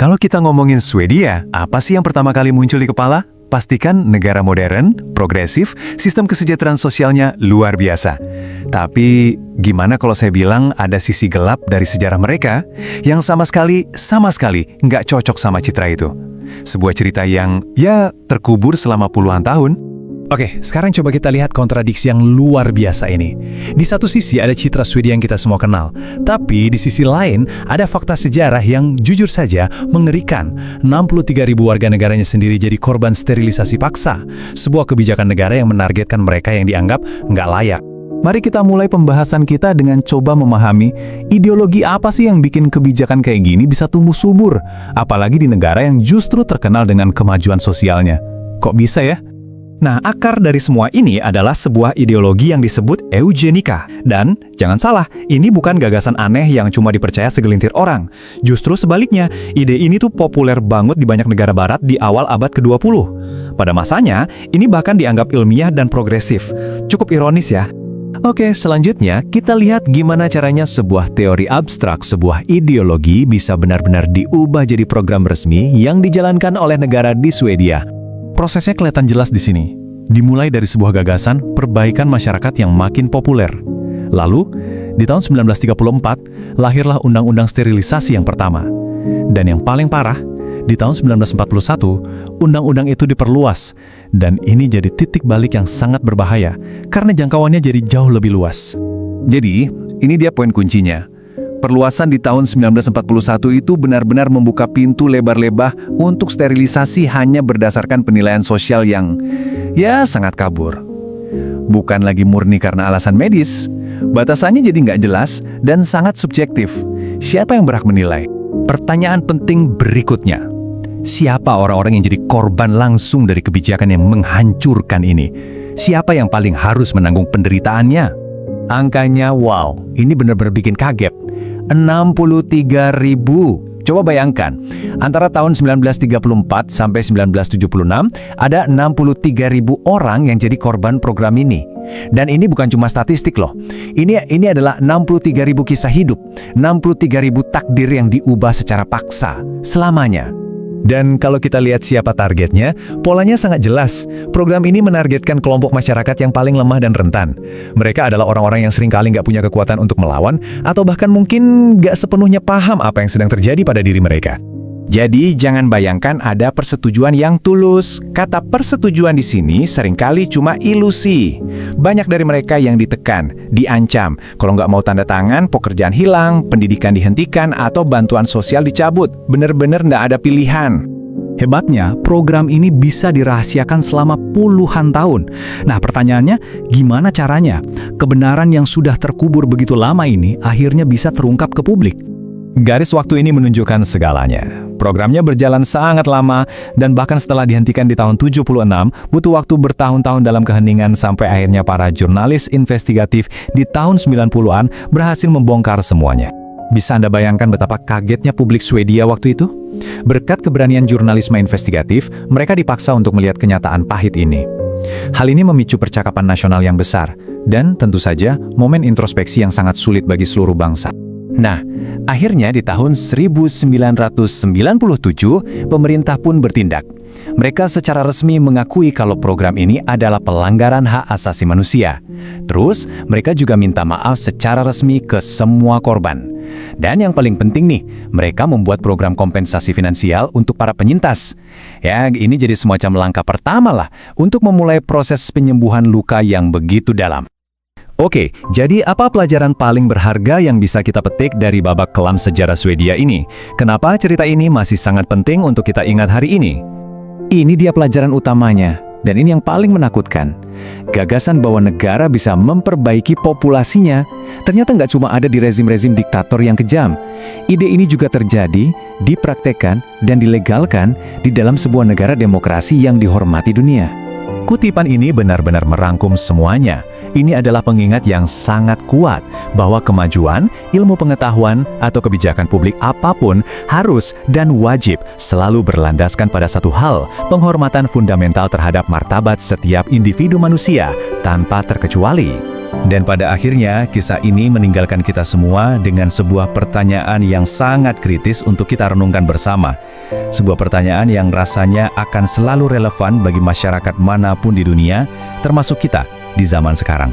Kalau kita ngomongin Swedia, apa sih yang pertama kali muncul di kepala? Pastikan negara modern, progresif, sistem kesejahteraan sosialnya luar biasa. Tapi gimana kalau saya bilang ada sisi gelap dari sejarah mereka yang sama sekali nggak cocok sama citra itu. Sebuah cerita yang terkubur selama puluhan tahun. Oke, sekarang coba kita lihat kontradiksi yang luar biasa ini. Di satu sisi ada citra Swedia yang kita semua kenal, tapi di sisi lain ada fakta sejarah yang jujur saja mengerikan. 63.000 warga negaranya sendiri jadi korban sterilisasi paksa, sebuah kebijakan negara yang menargetkan mereka yang dianggap nggak layak. Mari kita mulai pembahasan kita dengan coba memahami ideologi apa sih yang bikin kebijakan kayak gini bisa tumbuh subur, apalagi di negara yang justru terkenal dengan kemajuan sosialnya. Kok bisa ya? Nah, akar dari semua ini adalah sebuah ideologi yang disebut eugenika. Dan, jangan salah, ini bukan gagasan aneh yang cuma dipercaya segelintir orang. Justru sebaliknya, ide ini tuh populer banget di banyak negara barat di awal abad ke-20. Pada masanya, ini bahkan dianggap ilmiah dan progresif. Cukup ironis ya. Oke, selanjutnya kita lihat gimana caranya sebuah teori abstrak, sebuah ideologi bisa benar-benar diubah jadi program resmi yang dijalankan oleh negara di Swedia. Prosesnya kelihatan jelas di sini. Dimulai dari sebuah gagasan perbaikan masyarakat yang makin populer. Lalu, di tahun 1934, lahirlah Undang-Undang Sterilisasi yang pertama. Dan yang paling parah, di tahun 1941, undang-undang itu diperluas. Dan ini jadi titik balik yang sangat berbahaya, karena jangkauannya jadi jauh lebih luas. Jadi, ini dia poin kuncinya. Perluasan di tahun 1941 itu benar-benar membuka pintu lebar-lebar untuk sterilisasi hanya berdasarkan penilaian sosial yang sangat kabur. Bukan lagi murni karena alasan medis, batasannya jadi nggak jelas dan sangat subjektif. Siapa yang berhak menilai? Pertanyaan penting berikutnya. Siapa orang-orang yang jadi korban langsung dari kebijakan yang menghancurkan ini? Siapa yang paling harus menanggung penderitaannya? Angkanya wow, ini benar-benar bikin kaget. 63.000. Coba bayangkan, antara tahun 1934 sampai 1976 ada 63.000 orang yang jadi korban program ini. Dan ini bukan cuma statistik loh. Ini adalah 63.000 kisah hidup, 63.000 takdir yang diubah secara paksa selamanya. Dan kalau kita lihat siapa targetnya, polanya sangat jelas. Program ini menargetkan kelompok masyarakat yang paling lemah dan rentan. Mereka adalah orang-orang yang seringkali nggak punya kekuatan untuk melawan, atau bahkan mungkin nggak sepenuhnya paham apa yang sedang terjadi pada diri mereka. Jadi jangan bayangkan ada persetujuan yang tulus. Kata persetujuan di sini seringkali cuma ilusi. Banyak dari mereka yang ditekan, diancam. Kalau nggak mau tanda tangan, pekerjaan hilang, pendidikan dihentikan, atau bantuan sosial dicabut. Bener-bener nggak ada pilihan. Hebatnya, program ini bisa dirahasiakan selama puluhan tahun. Nah, pertanyaannya, gimana caranya? Kebenaran yang sudah terkubur begitu lama ini akhirnya bisa terungkap ke publik. Garis waktu ini menunjukkan segalanya. Programnya berjalan sangat lama, dan bahkan setelah dihentikan di tahun 76, butuh waktu bertahun-tahun dalam keheningan sampai akhirnya para jurnalis investigatif di tahun 90-an berhasil membongkar semuanya. Bisa Anda bayangkan betapa kagetnya publik Swedia waktu itu? Berkat keberanian jurnalisme investigatif, mereka dipaksa untuk melihat kenyataan pahit ini. Hal ini memicu percakapan nasional yang besar, dan tentu saja momen introspeksi yang sangat sulit bagi seluruh bangsa. Nah, akhirnya di tahun 1997, pemerintah pun bertindak. Mereka secara resmi mengakui kalau program ini adalah pelanggaran hak asasi manusia. Terus, mereka juga minta maaf secara resmi ke semua korban. Dan yang paling penting nih, mereka membuat program kompensasi finansial untuk para penyintas. Ya, ini jadi semacam langkah pertama lah untuk memulai proses penyembuhan luka yang begitu dalam. Oke, jadi apa pelajaran paling berharga yang bisa kita petik dari babak kelam sejarah Swedia ini? Kenapa cerita ini masih sangat penting untuk kita ingat hari ini? Ini dia pelajaran utamanya, dan ini yang paling menakutkan. Gagasan bahwa negara bisa memperbaiki populasinya ternyata nggak cuma ada di rezim-rezim diktator yang kejam. Ide ini juga terjadi, dipraktekkan, dan dilegalkan di dalam sebuah negara demokrasi yang dihormati dunia. Kutipan ini benar-benar merangkum semuanya. Ini adalah pengingat yang sangat kuat bahwa kemajuan, ilmu pengetahuan, atau kebijakan publik apapun harus dan wajib selalu berlandaskan pada satu hal, penghormatan fundamental terhadap martabat setiap individu manusia tanpa terkecuali. Dan pada akhirnya, kisah ini meninggalkan kita semua dengan sebuah pertanyaan yang sangat kritis untuk kita renungkan bersama. Sebuah pertanyaan yang rasanya akan selalu relevan bagi masyarakat manapun di dunia, termasuk kita di zaman sekarang.